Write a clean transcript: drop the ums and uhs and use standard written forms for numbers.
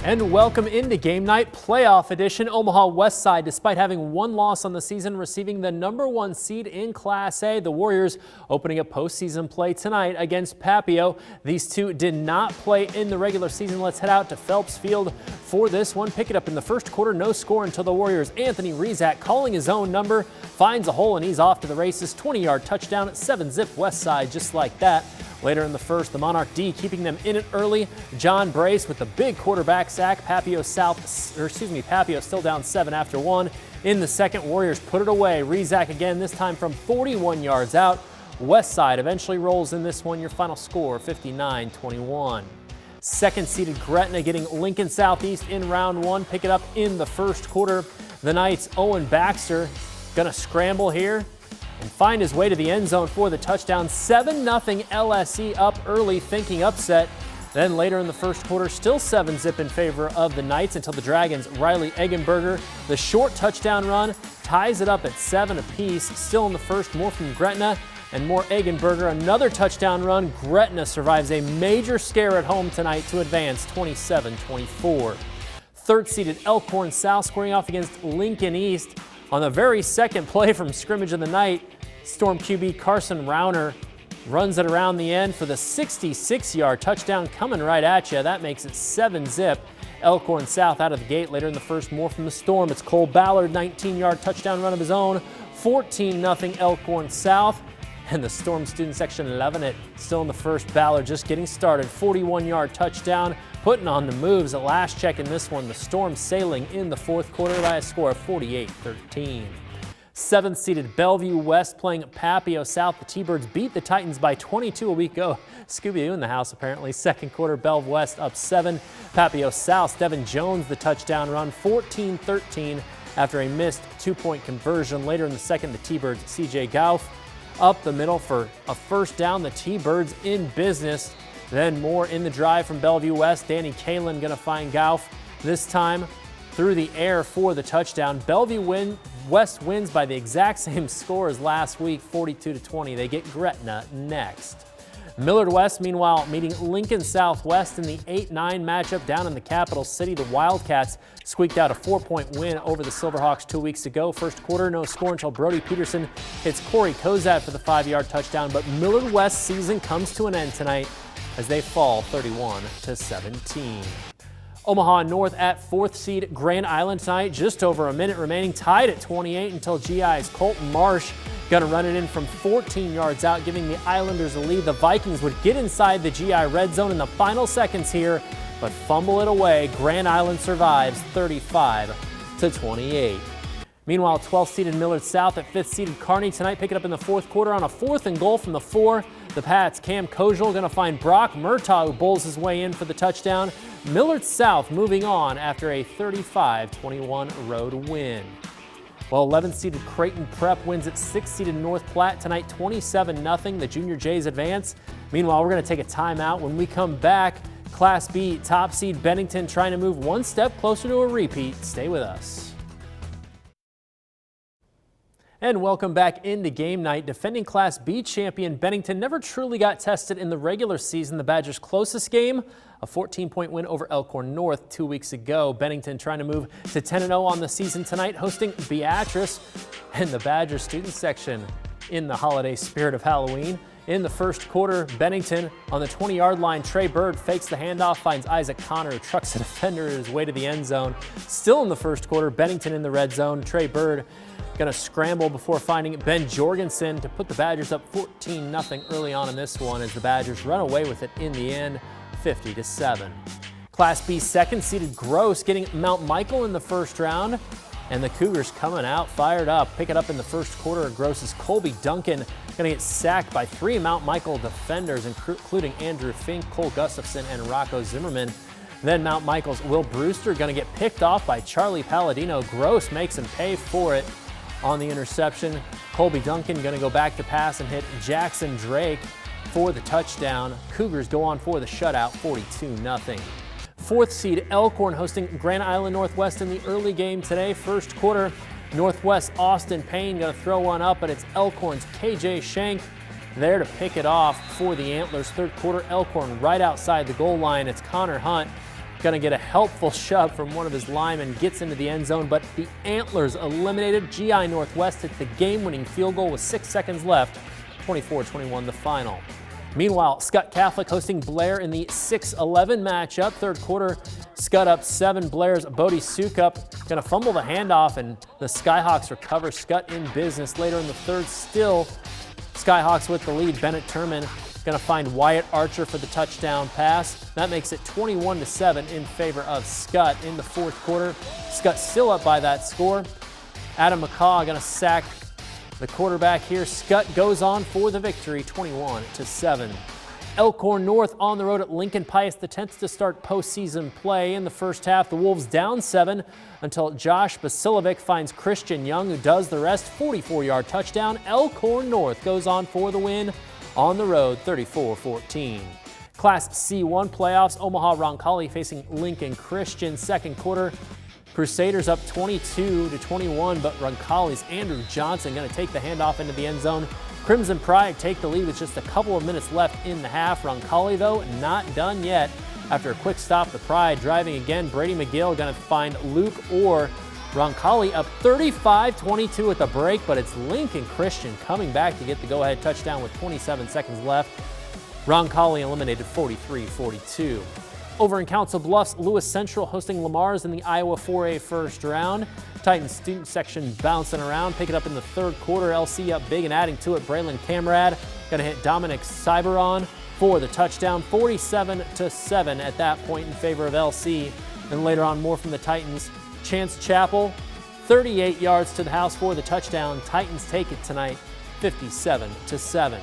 And welcome into Game Night Playoff Edition. Omaha West Side, despite having one loss on the season, receiving the #1 seed in Class A. The Warriors opening up postseason play tonight against Papio. These two did not play in the regular season. Let's head out to Phelps Field for this one. Pick it up in the first quarter. No score until the Warriors' Anthony Rizak, calling his own number, finds a hole and he's off to the races. 20-yard touchdown at 7-zip West Side, just like that. Later in the first, the Monarch D keeping them in it early. John Brace with the big quarterback sack. Papio still down 7 after 1. In the second, Warriors put it away. Rizak again, this time from 41 yards out. West Side eventually rolls in this one. Your final score, 59-21. Second-seeded Gretna getting Lincoln Southeast in round 1. Pick it up in the first quarter. The Knights' Owen Baxter gonna scramble here and find his way to the end zone for the touchdown. 7-0 LSE up early, thinking upset. Then later in the first quarter, still 7-zip in favor of the Knights until the Dragons' Riley Eggenberger, the short touchdown run, ties it up at 7 apiece. Still in the first, more from Gretna and more Eggenberger. Another touchdown run. Gretna survives a major scare at home tonight to advance 27-24. Third-seeded Elkhorn South squaring off against Lincoln East. On the very second play from scrimmage of the night, Storm QB Carson Rauner runs it around the end for the 66-yard touchdown coming right at you. That makes it 7-zip. Elkhorn South out of the gate. Later in the first, more from the Storm. It's Cole Ballard, 19-yard touchdown run of his own. 14-0 Elkhorn South. And the Storm student section loving it. Still in the first, Ballard just getting started. 41-yard touchdown, putting on the moves. At last check in this one, the Storm sailing in the fourth quarter by a score of 48-13. Seventh-seeded Bellevue West playing Papio South. The T-Birds beat the Titans by 22 a week ago. Scooby-Doo in the house, apparently. Second quarter, Bellevue West up 7. Papio South, Devin Jones, the touchdown run, 14-13 after a missed two-point conversion. Later in the second, the T-Birds, C.J. Gauff up the middle for a first down. The T-Birds in business. Then more in the drive from Bellevue West. Danny Kalin going to find Gauff, this time through the air for the touchdown. Bellevue West wins by the exact same score as last week, 42-20. They get Gretna next. Millard West, meanwhile, meeting Lincoln Southwest in the 8-9 matchup down in the capital city. The Wildcats squeaked out a 4-point win over the Silverhawks 2 weeks ago. First quarter, no score until Brody Peterson hits Corey Kozat for the 5-yard touchdown. But Millard West's season comes to an end tonight as they fall 31-17. Omaha North at 4th seed Grand Island tonight. Just over a minute remaining, tied at 28 until GI's Colton Marsh going to run it in from 14 yards out, giving the Islanders a lead. The Vikings would get inside the GI red zone in the final seconds here, but fumble it away. Grand Island survives 35-28. Meanwhile, 12th-seeded Millard South at 5th-seeded Kearney tonight. Pick it up in the fourth quarter on a 4th and goal from the 4. The Pats' Cam Kojal going to find Brock Murtaugh, who bowls his way in for the touchdown. Millard South moving on after a 35-21 road win. Well, 11th-seeded Creighton Prep wins at 6th-seeded North Platte tonight, 27-0. The Junior Jays advance. Meanwhile, we're going to take a timeout. When we come back, Class B top seed Bennington trying to move one step closer to a repeat. Stay with us. And welcome back into Game Night. Defending Class B champion Bennington never truly got tested in the regular season. The Badgers' closest game, a 14-point win over Elkhorn North 2 weeks ago. Bennington trying to move to 10-0 on the season tonight, hosting Beatrice. And the Badgers student section in the holiday spirit of Halloween. In the first quarter, Bennington on the 20-yard line. Trey Bird fakes the handoff, finds Isaac Connor, who trucks a defender his way to the end zone. Still in the first quarter, Bennington in the red zone. Trey Bird going to scramble before finding Ben Jorgensen to put the Badgers up 14-0 early on in this one as the Badgers run away with it in the end, 50-7. Class B second-seeded Gross getting Mount Michael in the first round, and the Cougars coming out fired up. Pick it up in the first quarter. Gross's Colby Duncan going to get sacked by 3 Mount Michael defenders, including Andrew Fink, Cole Gustafson, and Rocco Zimmerman. Then Mount Michael's Will Brewster going to get picked off by Charlie Palladino. Gross makes him pay for it on the interception. Colby Duncan going to go back to pass and hit Jackson Drake for the touchdown. Cougars go on for the shutout, 42-0. 4th seed Elkhorn hosting Grand Island Northwest in the early game today. First quarter, Northwest Austin Payne going to throw one up, but it's Elkhorn's KJ Shank there to pick it off for the Antlers. Third quarter, Elkhorn right outside the goal line. It's Connor Hunt going to get a helpful shove from one of his linemen, gets into the end zone, but the Antlers eliminated. GI Northwest hit the game-winning field goal with 6 seconds left. 24-21 the final. Meanwhile, Skutt Catholic hosting Blair in the 6-11 matchup. Third quarter, Skutt up 7. Blair's Bodie Sukup going to fumble the handoff, and the Skyhawks recover. Skutt in business later in the third. Still, Skyhawks with the lead. Bennett Turman going to find Wyatt Archer for the touchdown pass. That makes it 21-7 in favor of Skutt in the fourth quarter. Skutt still up by that score. Adam McCaw going to sack the quarterback here. Skutt goes on for the victory, 21-7. Elkhorn North on the road at Lincoln Pius X to start postseason play. In the first half, the Wolves down 7 until Josh Basilovic finds Christian Young, who does the rest. 44-yard touchdown. Elkhorn North goes on for the win on the road, 34-14. Class C1 playoffs, Omaha Roncalli facing Lincoln Christian. Second quarter, Crusaders up 22-21, but Roncalli's Andrew Johnson going to take the handoff into the end zone. Crimson Pride take the lead with just a couple of minutes left in the half. Roncalli, though, not done yet. After a quick stop, the Pride driving again. Brady McGill going to find Luke Orr. Roncalli up 35-22 at the break, but it's Lincoln Christian coming back to get the go-ahead touchdown with 27 seconds left. Roncalli eliminated 43-42. Over in Council Bluffs, Lewis Central hosting Lamar's in the Iowa 4A first round. Titans student section bouncing around, pick it up in the third quarter. LC up big and adding to it. Braylon Camrad going to hit Dominic Cyberon for the touchdown. 47-7 at that point in favor of LC. And later on, more from the Titans. Chance Chappell, 38 yards to the house for the touchdown. Titans take it tonight, 57-7.